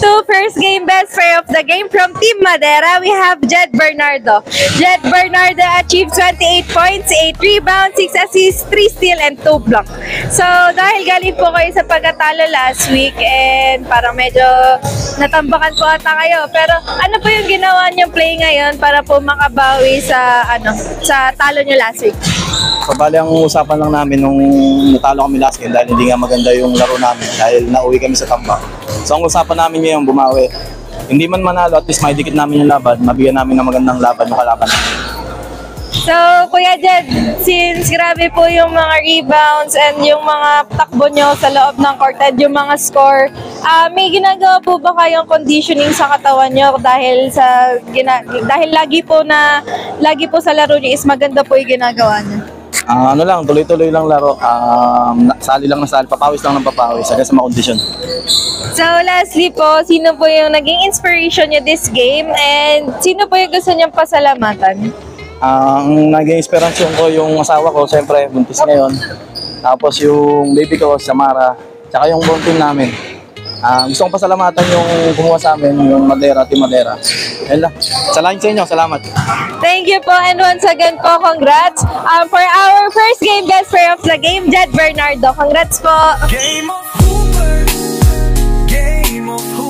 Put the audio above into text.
to first game best player of the game from Team Madera. We have Jed Bernardo. Jed Bernardo achieved 28 points, 8 rebounds, 6 assists, 3 steal, and 2 block. So, dahil galing po kayo sa pagkatalo last week and parang medyo natambakan po ata kayo. Pero ano po yung ginawa niyong play ngayon para po makabawi sa sa talo niyo last week? So, bali ang usapan lang namin nung natalo kami last game dahil hindi nga maganda yung laro namin dahil nauwi kami sa tambak. So ang usapan namin ngayon bumawi. Hindi man manalo, at least may dikit namin yung laban, mabigyan namin ng magandang laban yung kalaban. So, Kuya Jed, since grabe po yung mga rebounds and yung mga takbo nyo sa loob ng court at yung mga score, may ginagawa po ba kayong conditioning sa katawan nyo dahil lagi po sa laro nyo is maganda po yung ginagawa nyo? Ano lang, tuloy-tuloy lang laro. Sali lang na sali, papawis lang ng papawis hanggang sa makondisyon. So lastly po, sino po yung naging inspiration nyo this game and sino po yung gusto nyong pasalamatan? Ang naging inspirasyon ko yung asawa ko, siyempre buntis ngayon. Tapos yung baby ko, Samara, tsaka yung buong team namin. Gusto kong pasalamatan yung kumuha sa amin, yung Madera, Team Madera. Yan lang. Salamat sa inyo, salamat. Thank you po, and once again po, congrats. For our first game best player of the game, Jed Bernardo. Congrats po. Game of Hoopers. Game of Hoopers.